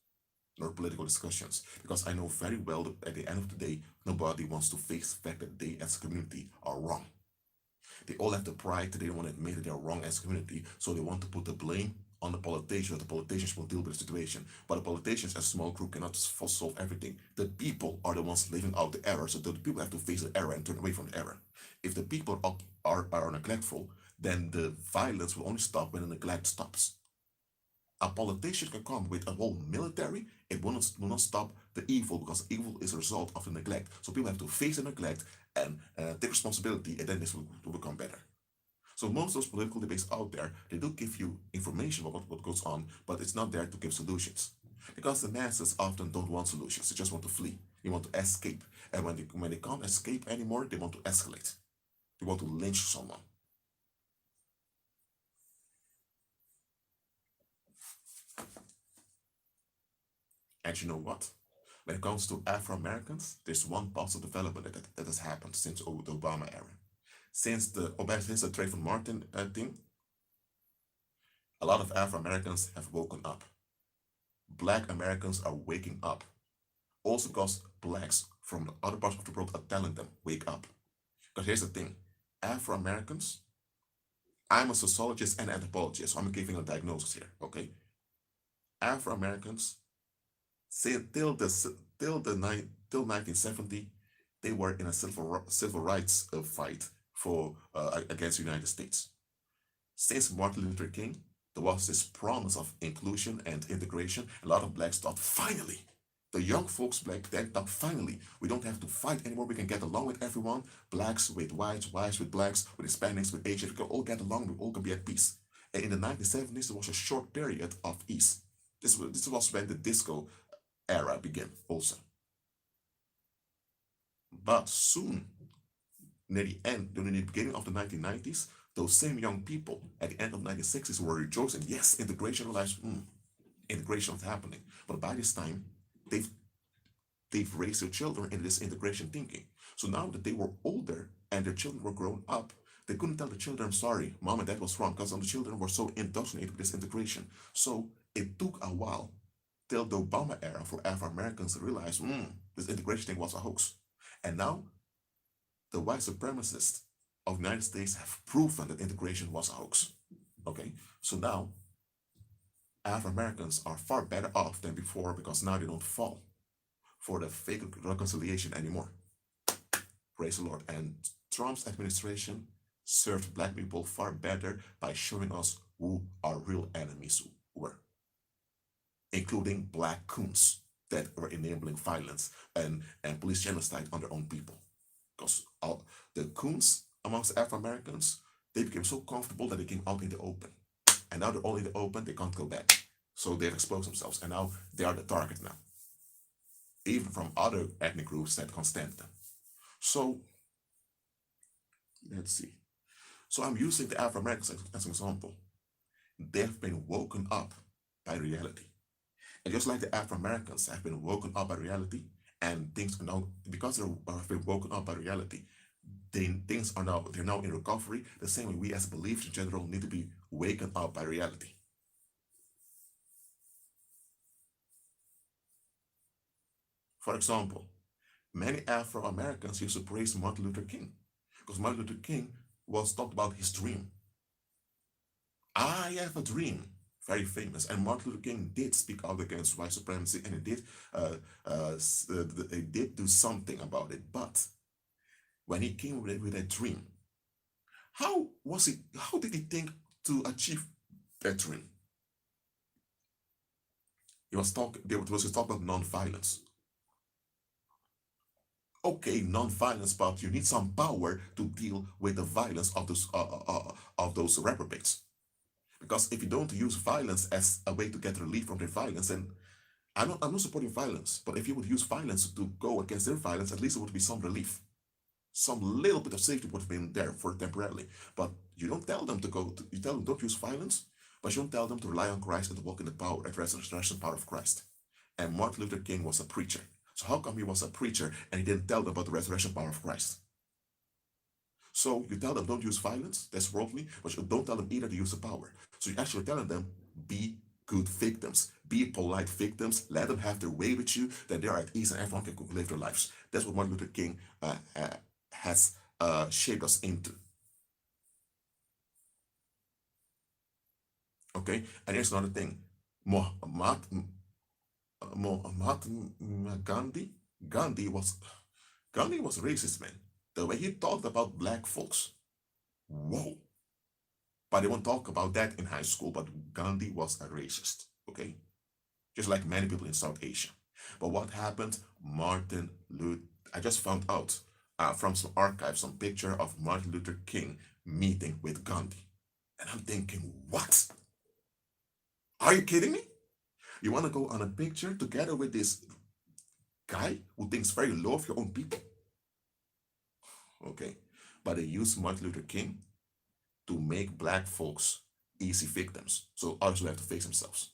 nor political discussions, because I know very well that at the end of the day, nobody wants to face the fact that they as a community are wrong. They all have the pride that they don't want to admit that they're wrong as a community, so they want to put the blame on the politicians. The politicians will deal with the situation, but the politicians as a small group cannot solve everything. The people are the ones living out the error, so the people have to face the error and turn away from the error. If the people are neglectful, then the violence will only stop when the neglect stops. A politician can come with a whole military, it will not stop the evil, because evil is a result of the neglect. So people have to face the neglect and take responsibility, and then this will become better. So most of those political debates out there, they do give you information about what goes on, but it's not there to give solutions. Because the masses often don't want solutions, they just want to flee. They want to escape. And when they can't escape anymore, they want to escalate. They want to lynch someone. And you know what? When it comes to Afro Americans, there's one positive development that has happened since the Obama era. Since the Trayvon Martin thing, a lot of Afro Americans have woken up. Black Americans are waking up. Also because blacks from other parts of the world are telling them, wake up. Because here's the thing, Afro Americans, I'm a sociologist and anthropologist, so I'm giving a diagnosis here, okay? Afro Americans, say till 1970, they were in a civil rights fight for against the United States. Since Martin Luther King, there was this promise of inclusion and integration. A lot of blacks thought, finally, the young folks back then thought, finally, we don't have to fight anymore. We can get along with everyone. Blacks with whites, whites with blacks, with Hispanics, with Asians. We can all get along. We all can be at peace. And in the 1970s, there was a short period of ease. This was when the disco era began also. But soon, near the end, during the beginning of the 1990s, those same young people at the end of the 1960s were rejoicing, yes, integration realized, integration is happening. But by this time, they've they've raised their children in this integration thinking. So now that they were older and their children were grown up, they couldn't tell the children, sorry, mom and dad was wrong, because the children were so indoctrinated with this integration. So it took a while till the Obama era for Afro Americans to realize, this integration thing was a hoax. And now the white supremacists of the United States have proven that integration was a hoax. Okay, so now African Americans are far better off than before because now they don't fall for the fake reconciliation anymore. Praise the Lord. And Trump's administration served black people far better by showing us who our real enemies were, including black coons that were enabling violence and police genocide on their own people. Because the coons amongst African Americans, they became so comfortable that they came out in the open. And now they're all in the open, they can't go back. So they've exposed themselves, and now they are the target now. Even from other ethnic groups that can't stand them. So, let's see. So I'm using the African Americans as an example. They've been woken up by reality. And just like the African Americans have been woken up by reality, and things are now, because they've been woken up by reality, things are now, they're now in recovery, the same way we as believers in general need to be waken up by reality. For example, many Afro-Americans used to praise Martin Luther King, because Martin Luther King was talked about his dream. I have a dream, very famous, and Martin Luther King did speak out against white supremacy, and he did do something about it. But when he came with a dream, how did he think to achieve that dream? He was talking about non-violence. Okay, non-violence, but you need some power to deal with the violence of those reprobates. Because if you don't use violence as a way to get relief from their violence, and I'm not supporting violence, but if you would use violence to go against their violence, at least it would be some relief. Some little bit of safety would have been there for temporarily. But you don't tell them you tell them don't use violence, but you don't tell them to rely on Christ and to walk in the power, at resurrection power of Christ. And Martin Luther King was a preacher. So how come he was a preacher and he didn't tell them about the resurrection power of Christ? So you tell them don't use violence, that's worldly, but you don't tell them either to use the power. So you're actually telling them be good victims, be polite victims, let them have their way with you, then they are at ease and everyone can live their lives. That's what Martin Luther King has shaped us into. Okay, and here's another thing. Mahatma Gandhi was racist, man. The way he talked about black folks, whoa. But they won't talk about that in high school, but Gandhi was a racist, okay? Just like many people in South Asia. But what happened? I just found out from some archives, some picture of Martin Luther King meeting with Gandhi. And I'm thinking, what? Are you kidding me? You want to go on a picture together with this guy who thinks very low of your own people? Okay, but they use Martin Luther King to make black folks easy victims, so others will have to face themselves.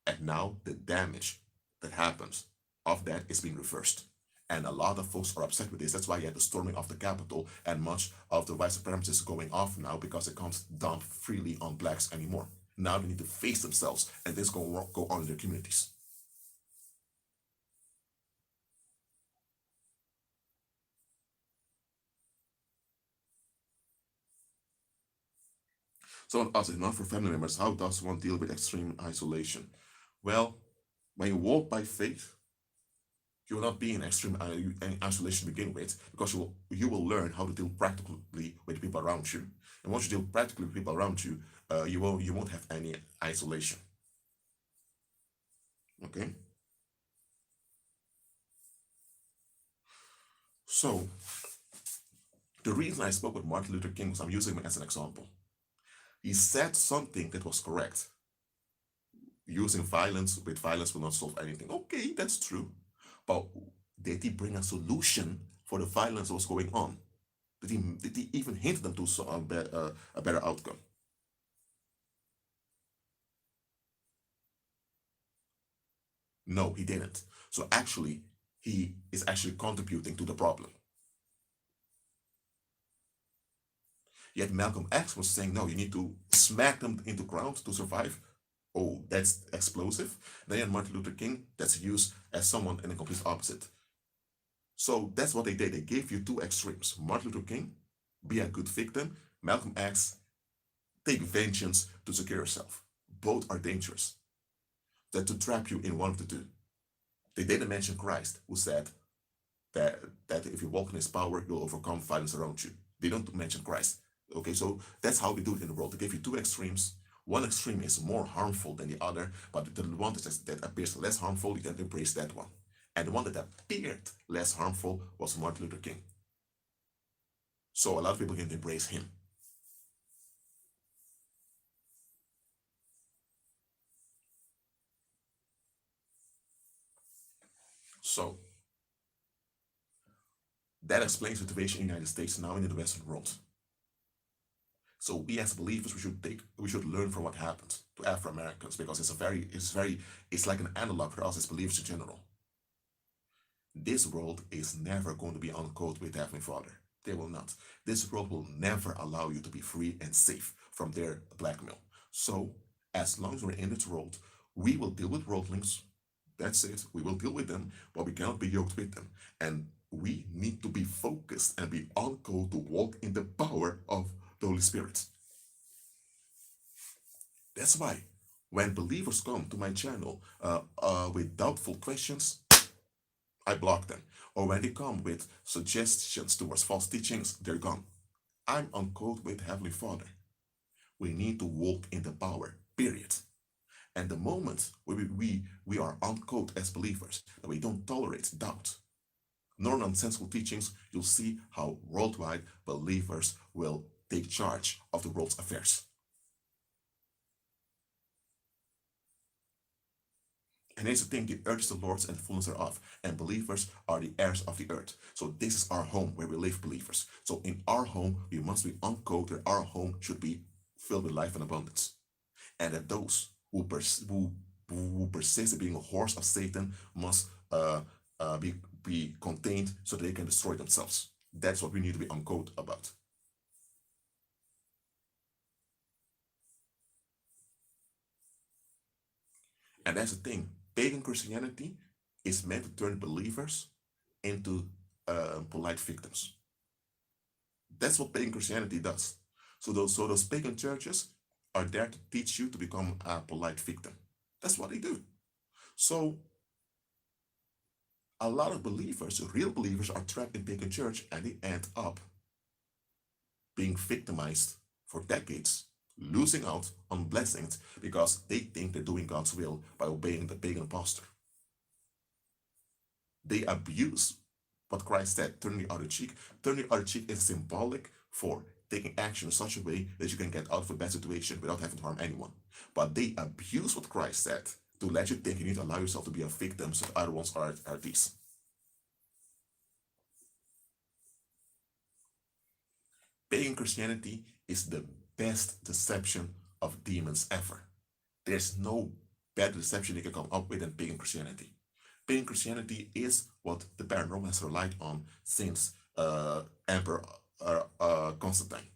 And now the damage that happens of that is being reversed. And a lot of folks are upset with this. That's why you had the storming of the Capitol and much of the white supremacists going off now because they can't dump freely on blacks anymore. Now they need to face themselves, and this will go on in their communities. Someone asked, not for family members, how does one deal with extreme isolation? Well, when you walk by faith, you will not be in extreme isolation to begin with, because you will learn how to deal practically with people around you. And once you deal practically with people around you, you won't have any isolation. Okay? So, the reason I spoke with Martin Luther King was I'm using him as an example. He said something that was correct. Using violence with violence will not solve anything. Okay, that's true. But did he bring a solution for the violence that was going on? Did he even hint them to a better outcome? No, he didn't. So actually, he is actually contributing to the problem. Yet Malcolm X was saying, no, you need to smack them into ground to survive. Oh, that's explosive. Then Martin Luther King, that's used as someone in the complete opposite. So that's what they did. They gave you two extremes. Martin Luther King, be a good victim. Malcolm X, take vengeance to secure yourself. Both are dangerous. That to trap you in one of the two. They didn't mention Christ, who said that if you walk in his power, you'll overcome violence around you. They don't mention Christ. Okay, so that's how we do it in the world. They give you two extremes. One extreme is more harmful than the other, but the one that appears less harmful, you can embrace that one. And the one that appeared less harmful was Martin Luther King. So a lot of people can embrace him. So that explains the situation in the United States now and in the Western world. So we as believers, we should learn from what happened to Afro Americans because it's like an analog for us as believers in general. This world is never going to be on code with Heavenly Father. They will not. This world will never allow you to be free and safe from their blackmail. So as long as we're in this world, we will deal with worldlings. That's it. We will deal with them, but we cannot be yoked with them. And we need to be focused and be on code to walk in the power of the Holy Spirit. That's why when believers come to my channel with doubtful questions, I block them. Or when they come with suggestions towards false teachings, they're gone. I'm on code with Heavenly Father. We need to walk in the power, period. And the moment we are on code as believers, that we don't tolerate doubt, nor nonsensical teachings, you'll see how worldwide believers will take charge of the world's affairs. And here's the thing, the earth is the Lord's and the fullness thereof, and believers are the heirs of the earth. So this is our home where we live, believers. So in our home, we must be on code that our home should be filled with life and abundance. And that those who persist in being a horse of Satan must be contained so that they can destroy themselves. That's what we need to be on code about. And that's the thing. Pagan Christianity is meant to turn believers into polite victims. That's what pagan Christianity does. So those pagan churches are there to teach you to become a polite victim. That's what they do. So a lot of believers, real believers, are trapped in pagan church and they end up being victimized for decades, losing out on blessings because they think they're doing God's will by obeying the pagan pastor. They abuse what Christ said, turn the other cheek. Turn the other cheek is symbolic for taking action in such a way that you can get out of a bad situation without having to harm anyone. But they abuse what Christ said to let you think you need to allow yourself to be a victim so the other ones are these. Pagan Christianity is the best deception of demons ever. There's no better deception you can come up with than pagan Christianity. Pagan Christianity is what the paranormal has relied on since Emperor Constantine.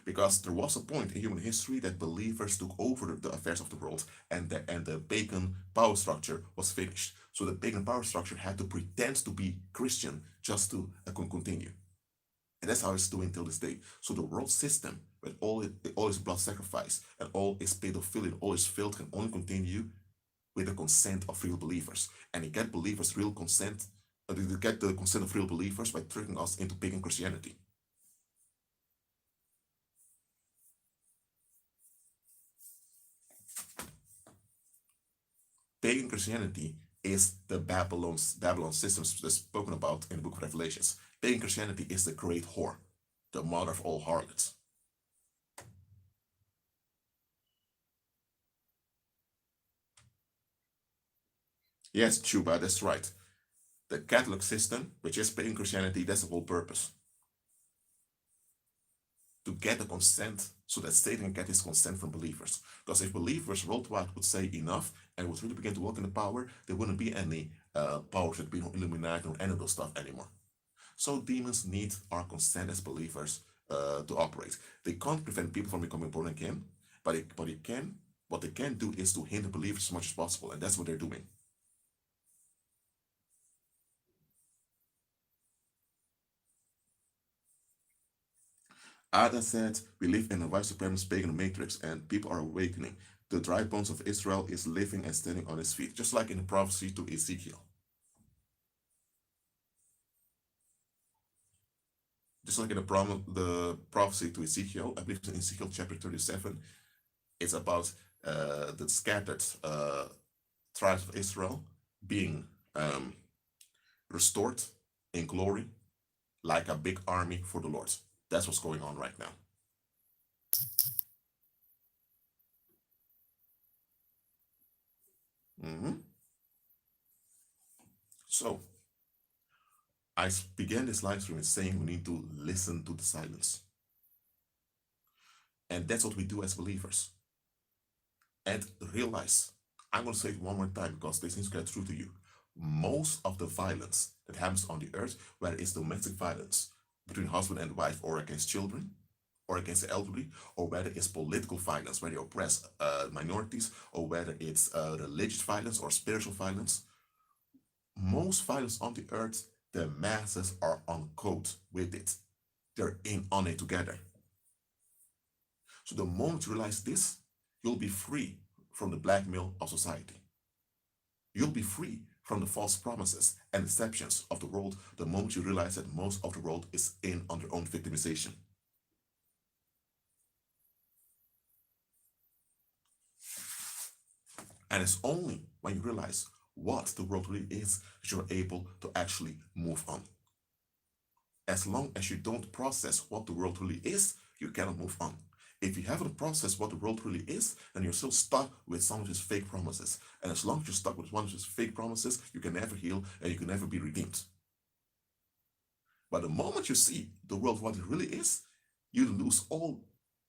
Because there was a point in human history that believers took over the affairs of the world and the pagan power structure was finished. So the pagan power structure had to pretend to be Christian just to continue. And that's how it's doing till this day. So the world system, with all its blood sacrifice and all its pedophilia, all its filth can only continue with the consent of real believers. And you get believers real consent, you get the consent of real believers by tricking us into pagan Christianity. Pagan Christianity is the Babylon systems that's spoken about in the book of Revelations. Pagan Christianity is the great whore, the mother of all harlots. Yes, Chuba, that's right. The Catholic system, which is pagan Christianity, that's the whole purpose. To get the consent so that Satan can get his consent from believers. Because if believers worldwide would say enough and would really begin to walk in the power, there wouldn't be any powers, there'd be no Illuminati or any of those stuff anymore. So demons need our consent as believers to operate. They can't prevent people from becoming born again, but what they can do is to hinder believers as much as possible, and that's what they're doing. Ada said, we live in a white supremacist pagan matrix and people are awakening. The dry bones of Israel is living and standing on its feet, just like in the prophecy to Ezekiel. Just like in the prophecy to Ezekiel, I believe in Ezekiel chapter 37, it's about the scattered tribes of Israel being restored in glory like a big army for the Lord. That's what's going on right now. Mm-hmm. So, I began this live stream saying we need to listen to the silence. And that's what we do as believers. And realize, I'm going to say it one more time because this needs to get through to you. Most of the violence that happens on the earth, whether it's domestic violence between husband and wife or against children, or against the elderly, or whether it's political violence, where they oppress minorities, or whether it's religious violence or spiritual violence, most violence on the earth, the masses are on code with it. They're in on it together. So the moment you realize this, you'll be free from the blackmail of society. You'll be free from the false promises and deceptions of the world the moment you realize that most of the world is in on their own victimization. And it's only when you realize what the world really is that you're able to actually move on. As long as you don't process what the world really is, you cannot move on. If you haven't processed what the world really is, then you're still stuck with some of his fake promises. And as long as you're stuck with one of his fake promises, you can never heal and you can never be redeemed. But the moment you see the world what it really is, you lose all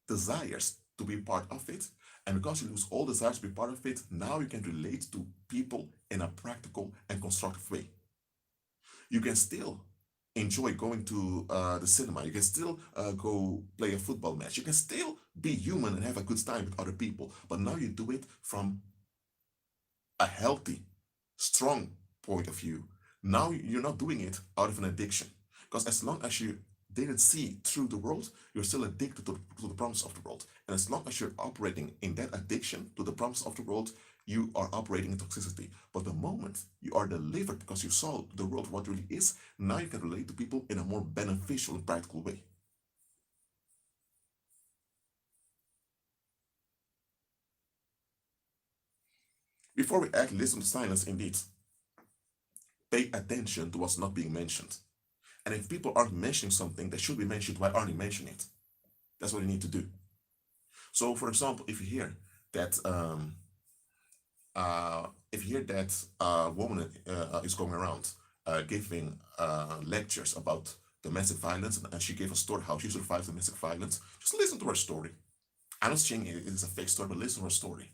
desires to be part of it. And because you lose all desires to be part of it, now you can relate to people in a practical and constructive way. You can still enjoy going to the cinema. You can still go play a football match. You can still be human and have a good time with other people. But now you do it from a healthy, strong point of view. Now you're not doing it out of an addiction. Because as long as you didn't see through the world, you're still addicted to the promise of the world. And as long as you're operating in that addiction to the promise of the world, you are operating in toxicity. But the moment you are delivered because you saw the world what really is, now you can relate to people in a more beneficial and practical way. Before we act, listen to silence indeed. Pay attention to what's not being mentioned. And if people aren't mentioning something that should be mentioned, why aren't they mentioning it? That's what you need to do. So, for example, if you hear that a woman is going around giving lectures about domestic violence, and she gave a story how she survived domestic violence, just listen to her story. I'm not saying it is a fake story, but listen to her story.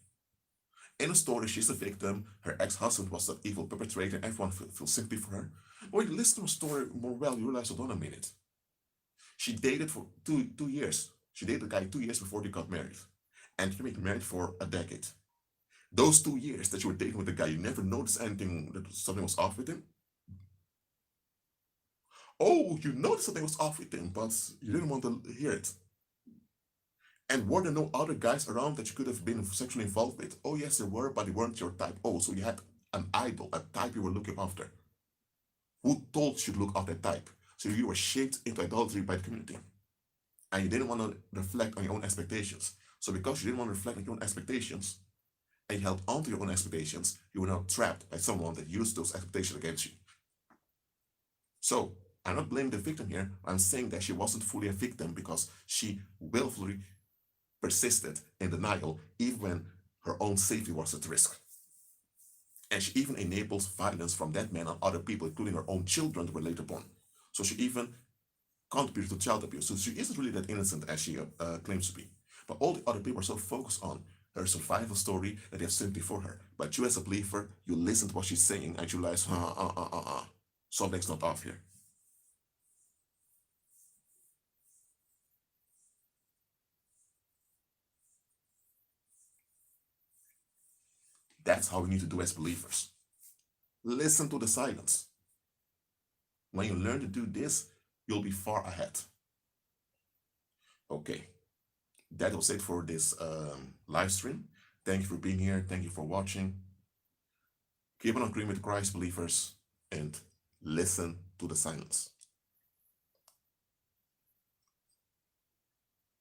In the story, she's a victim. Her ex-husband was the evil perpetrator. Everyone feels sympathy for her. When you listen to her story more well, you realize, hold on a minute. She dated for two years. She dated a guy 2 years before they got married. And she been married for a decade. Those 2 years that you were dating with the guy, you never noticed anything that something was off with him. Oh, you noticed something was off with him, but you didn't want to hear it. And were there no other guys around that you could have been sexually involved with? Oh, yes, there were, but they weren't your type. Oh, so you had an idol, a type you were looking after. Who told you to look after that type? So you were shaped into idolatry by the community. And you didn't want to reflect on your own expectations. So because you didn't want to reflect on your own expectations, and you held on to your own expectations, you were now trapped by someone that used those expectations against you. So I'm not blaming the victim here. I'm saying that she wasn't fully a victim because she willfully persisted in denial even when her own safety was at risk. And she even enables violence from that man on other people, including her own children that were later born. So she even contributed to child abuse. So she isn't really that innocent as she claims to be. But all the other people are so focused on her survival story that they have sympathy for her. But you as a believer, you listen to what she's saying and you realize, something's not off here. That's how we need to do as believers. Listen to the silence. When you learn to do this, you'll be far ahead. Okay, that was it for this live stream. Thank you for being here. Thank you for watching. Keep on agreeing with Christ, believers, and listen to the silence.